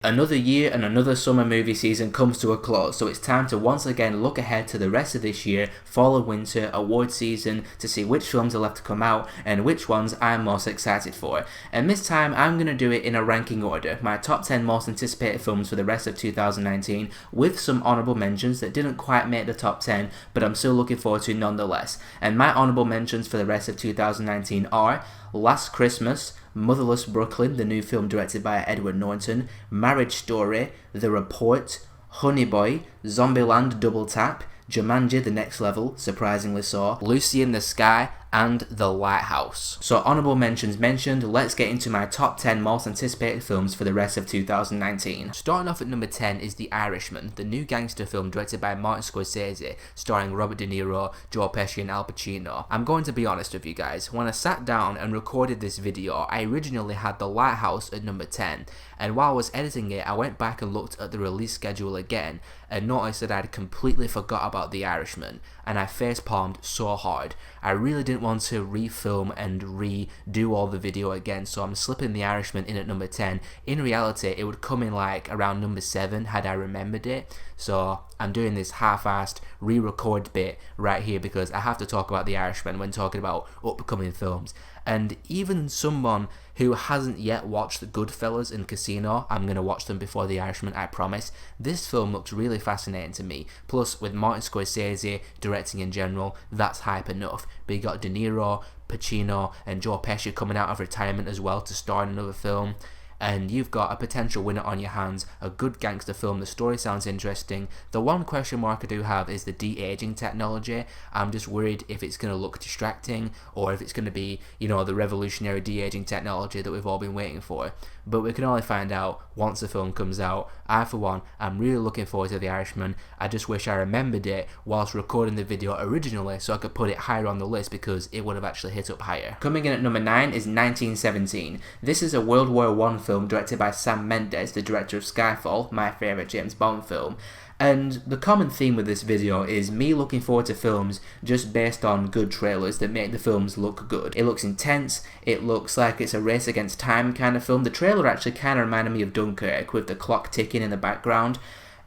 Another year and another summer movie season comes to a close, so it's time to once again look ahead to the rest of this year, fall and winter, award season, to see which films are left to come out and which ones I'm most excited for. And this time I'm going to do it in a ranking order, my top 10 most anticipated films for the rest of 2019, with some honourable mentions that didn't quite make the top 10, but I'm still looking forward to nonetheless. And my honourable mentions for the rest of 2019 are Last Christmas, Motherless Brooklyn, the new film directed by Edward Norton, Marriage Story, The Report, Honey Boy, Zombieland Double Tap, Jumanji The Next Level, surprisingly so, Lucy in the Sky, and The Lighthouse. So honourable mentions mentioned, let's get into my top 10 most anticipated films for the rest of 2019. Starting off at number 10 is The Irishman, the new gangster film directed by Martin Scorsese, starring Robert De Niro, Joe Pesci and Al Pacino. I'm going to be honest with you guys, when I sat down and recorded this video, I originally had The Lighthouse at number 10, and while I was editing it, I went back and looked at the release schedule again, and noticed that I'd completely forgot about The Irishman, and I facepalmed so hard. I really didn't want to refilm and redo all the video again, so I'm slipping The Irishman in at number 10. In reality, it would come in like around number 7 had I remembered it, so I'm doing this half-assed re-record bit right here because I have to talk about The Irishman when talking about upcoming films. And even someone who hasn't yet watched Goodfellas and Casino, I'm going to watch them before The Irishman, I promise. This film looks really fascinating to me. Plus, with Martin Scorsese directing in general, that's hype enough. But you got De Niro, Pacino, and Joe Pesci coming out of retirement as well to star in another film. And you've got a potential winner on your hands, a good gangster film, the story sounds interesting. The one question mark I do have is the de-aging technology. I'm just worried if it's going to look distracting or if it's going to be, the revolutionary de-aging technology that we've all been waiting for. But we can only find out once the film comes out. I, for one, am really looking forward to The Irishman. I just wish I remembered it whilst recording the video originally so I could put it higher on the list because it would have actually hit up higher. Coming in at number 9 is 1917. This is a World War I film directed by Sam Mendes, the director of Skyfall, my favourite James Bond film. And the common theme with this video is me looking forward to films just based on good trailers that make the films look good. It looks intense, it looks like it's a race against time kind of film. The trailer actually kind of reminded me of Dunkirk with the clock ticking in the background.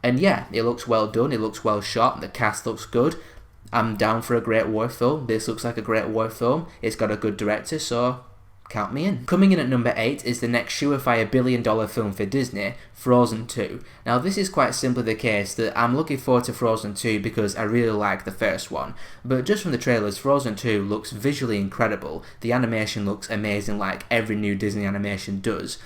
And yeah, it looks well done, it looks well shot, the cast looks good. I'm down for a great war film. This looks like a great war film. It's got a good director, so count me in. Coming in at number 8 is the next surefire billion-dollar film for Disney, Frozen 2. Now this is quite simply the case that I'm looking forward to Frozen 2 because I really like the first one, but just from the trailers, Frozen 2 looks visually incredible. The animation looks amazing like every new Disney animation does.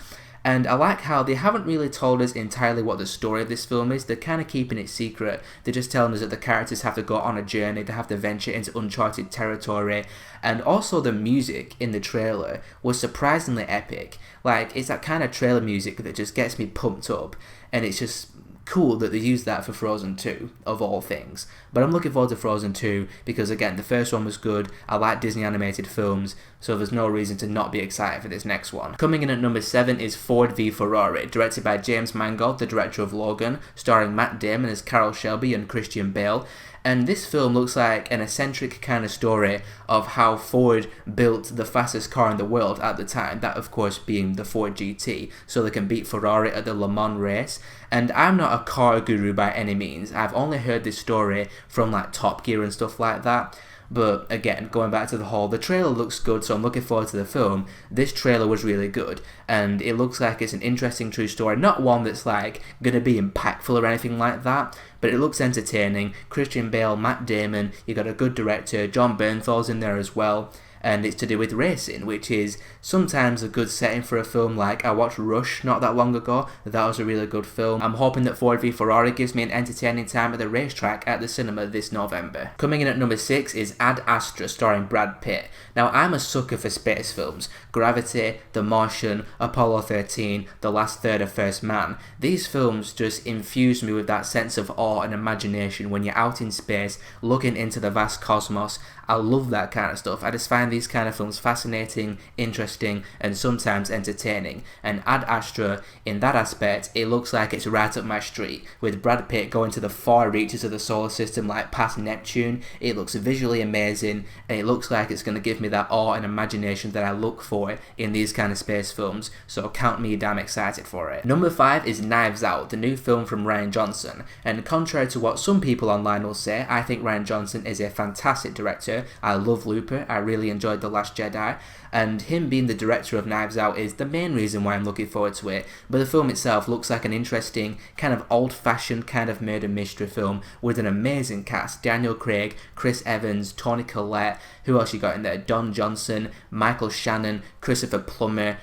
And I like how they haven't really told us entirely what the story of this film is. They're kind of keeping it secret. They're just telling us that the characters have to go on a journey, they have to venture into uncharted territory. And also the music in the trailer was surprisingly epic. Like, it's that kind of trailer music that just gets me pumped up. And it's just cool that they used that for Frozen 2, of all things. But I'm looking forward to Frozen 2 because, again, the first one was good. I like Disney animated films, so there's no reason to not be excited for this next one. Coming in at number 7 is Ford v Ferrari, directed by James Mangold, the director of Logan, starring Matt Damon as Carroll Shelby and Christian Bale. And this film looks like an eccentric kind of story of how Ford built the fastest car in the world at the time, that of course being the Ford GT, so they can beat Ferrari at the Le Mans race. And I'm not a car guru by any means, I've only heard this story from like Top Gear and stuff like that. But again, going back to the trailer looks good, so I'm looking forward to the film. This trailer was really good, and it looks like it's an interesting true story, not one that's like gonna be impactful or anything like that, but it looks entertaining. Christian Bale, Matt Damon, you got a good director, John Bernthal's in there as well. And it's to do with racing, which is sometimes a good setting for a film. Like, I watched Rush not that long ago, that was a really good film. I'm hoping that Ford v Ferrari gives me an entertaining time at the racetrack at the cinema this November. Coming in at number 6 is Ad Astra, starring Brad Pitt. Now, I'm a sucker for space films. Gravity, The Martian, Apollo 13, The Last Third of First Man. These films just infuse me with that sense of awe and imagination when you're out in space, looking into the vast cosmos. I love that kind of stuff. I just find these kind of films fascinating, interesting, and sometimes entertaining. And Ad Astra, in that aspect, it looks like it's right up my street, with Brad Pitt going to the far reaches of the solar system like past Neptune. It looks visually amazing, and it looks like it's going to give me that awe and imagination that I look for in these kind of space films, so count me damn excited for it. Number 5 is Knives Out, the new film from Rian Johnson, and contrary to what some people online will say, I think Rian Johnson is a fantastic director. I love Looper, I really enjoyed The Last Jedi, and him being the director of Knives Out is the main reason why I'm looking forward to it. But the film itself looks like an interesting, kind of old-fashioned kind of murder mystery film with an amazing cast. Daniel Craig, Chris Evans, Toni Collette, who else you got in there? Don Johnson, Michael Shannon, Christopher Plummer,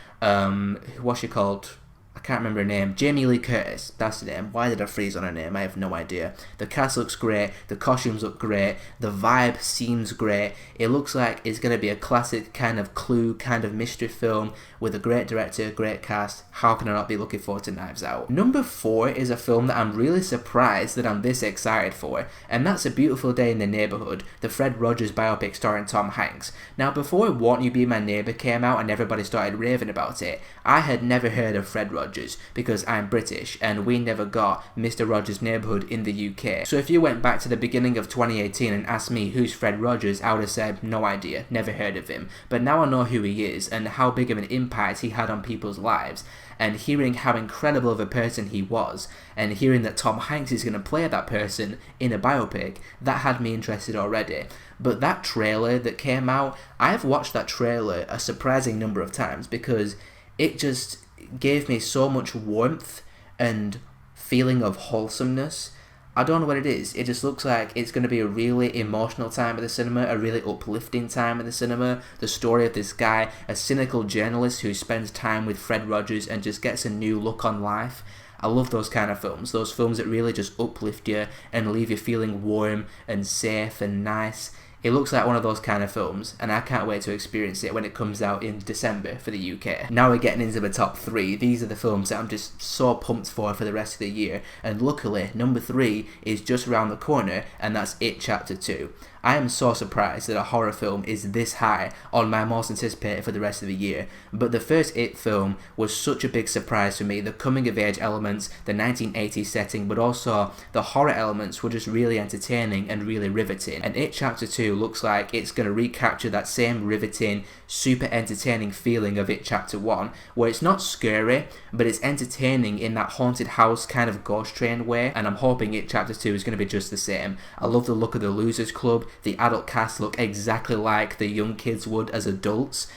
what's she called? I can't remember her name. Jamie Lee Curtis, that's the name. Why did I freeze on her name? I have no idea. The cast looks great, the costumes look great, the vibe seems great. It looks like it's going to be a classic kind of Clue, kind of mystery film with a great director, great cast. How can I not be looking forward to Knives Out? Number 4 is a film that I'm really surprised that I'm this excited for, and that's A Beautiful Day in the Neighborhood, the Fred Rogers biopic starring Tom Hanks. Now, before Won't You Be My Neighbor came out and everybody started raving about it, I had never heard of Fred Rogers because I'm British and we never got Mr. Rogers' Neighborhood in the UK. So if you went back to the beginning of 2018 and asked me who's Fred Rogers, I would have said no idea, never heard of him. But now I know who he is and how big of an impact he had on people's lives, and hearing how incredible of a person he was, and hearing that Tom Hanks is going to play that person in a biopic, that had me interested already. But that trailer that came out, I've watched that trailer a surprising number of times because it just gave me so much warmth and feeling of wholesomeness. I don't know what it is. It just looks like it's going to be a really emotional time at the cinema, a really uplifting time at the cinema. The story of this guy, a cynical journalist who spends time with Fred Rogers and just gets a new look on life. I love those kind of films, those films that really just uplift you and leave you feeling warm and safe and nice. It looks like one of those kind of films, and I can't wait to experience it when it comes out in December for the UK. Now we're getting into the top 3. These are the films that I'm just so pumped for the rest of the year, and luckily, number 3 is just around the corner, and that's It Chapter 2. I am so surprised that a horror film is this high on my most anticipated for the rest of the year, but the first It film was such a big surprise for me. The coming of age elements, the 1980s setting, but also the horror elements were just really entertaining and really riveting. And It Chapter 2 looks like it's going to recapture that same riveting, super entertaining feeling of It Chapter 1, where it's not scary, but it's entertaining in that haunted house kind of ghost train way, and I'm hoping It Chapter 2 is going to be just the same. I love the look of the Losers Club. The adult cast look exactly like the young kids would as adults,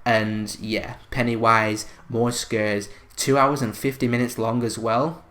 and yeah, Pennywise, more scares, 2 hours and 50 minutes long as well.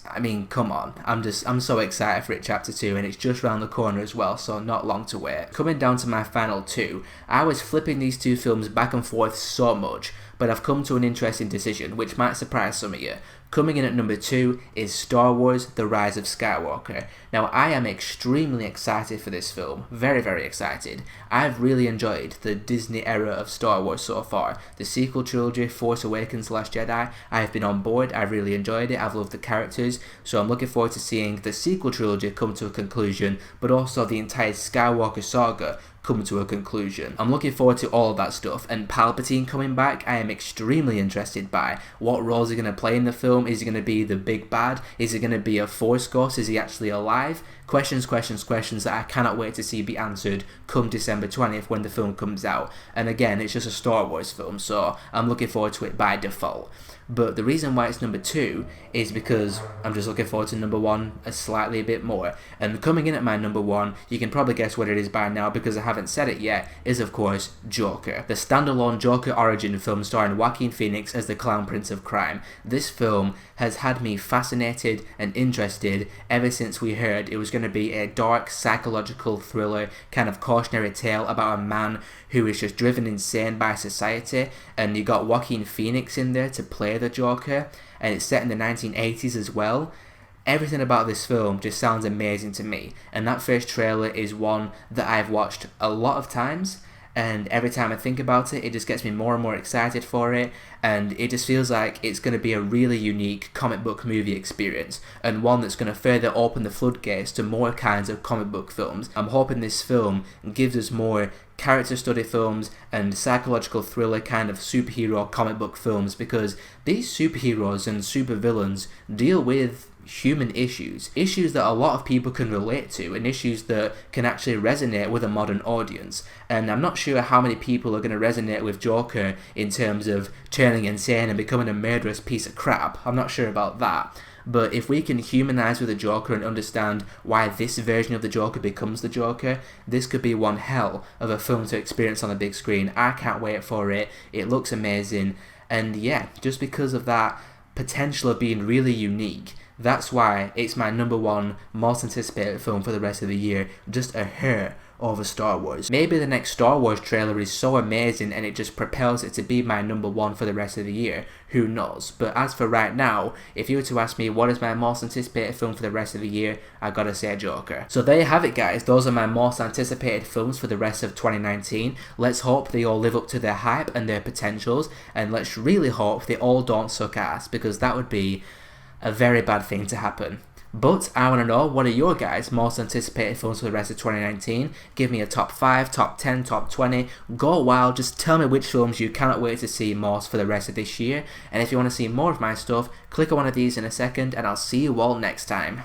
I mean, come on, I'm so excited for It Chapter 2, and it's just round the corner as well, so not long to wait. Coming down to my final 2, I was flipping these two films back and forth so much, but I've come to an interesting decision, which might surprise some of you. Coming in at number 2 is Star Wars: The Rise of Skywalker. Now, I am extremely excited for this film. Very, very excited. I've really enjoyed the Disney era of Star Wars so far. The sequel trilogy, Force Awakens, Last Jedi, I've been on board. I've really enjoyed it. I've loved the characters. So I'm looking forward to seeing the sequel trilogy come to a conclusion, but also the entire Skywalker saga come to a conclusion. I'm looking forward to all of that stuff, and Palpatine coming back, I am extremely interested by. What role is he going to play in the film? Is he going to be the big bad? Is he going to be a Force ghost? Is he actually alive? Questions that I cannot wait to see be answered come December 20th when the film comes out. And again, it's just a Star Wars film, so I'm looking forward to it by default. But the reason why it's number 2 is because I'm just looking forward to number 1 a bit more. And coming in at my number 1, you can probably guess what it is by now because I haven't said it yet, is of course Joker. The standalone Joker origin film starring Joaquin Phoenix as the Clown Prince of Crime. This film has had me fascinated and interested ever since we heard it was going to be a dark psychological thriller kind of cautionary tale about a man who is just driven insane by society, and you got Joaquin Phoenix in there to play the Joker, and it's set in the 1980s as well. Everything about this film just sounds amazing to me, and that first trailer is one that I've watched a lot of times, and every time I think about it, it just gets me more and more excited for it, and it just feels like it's going to be a really unique comic book movie experience, and one that's going to further open the floodgates to more kinds of comic book films. I'm hoping this film gives us more character study films and psychological thriller kind of superhero comic book films, because these superheroes and supervillains deal with human issues that a lot of people can relate to, and issues that can actually resonate with a modern audience. And I'm not sure how many people are going to resonate with Joker in terms of turning insane and becoming a murderous piece of crap. I'm not sure about that. But if we can humanize with the Joker and understand why this version of the Joker becomes the Joker, this could be one hell of a film to experience on the big screen. I can't wait for it. It looks amazing. And yeah, just because of that potential of being really unique, that's why it's my number one most anticipated film for the rest of the year, just a hair over Star Wars. Maybe the next Star Wars trailer is so amazing and it just propels it to be my number one for the rest of the year. Who knows? But as for right now, if you were to ask me what is my most anticipated film for the rest of the year, I gotta say Joker. So there you have it, guys. Those are my most anticipated films for the rest of 2019. Let's hope they all live up to their hype and their potentials, and let's really hope they all don't suck ass, because that would be a very bad thing to happen. But I want to know, what are your guys' most anticipated films for the rest of 2019? Give me a top 5, top 10, top 20. Go wild, just tell me which films you cannot wait to see most for the rest of this year. And if you want to see more of my stuff, click on one of these in a second, and I'll see you all next time.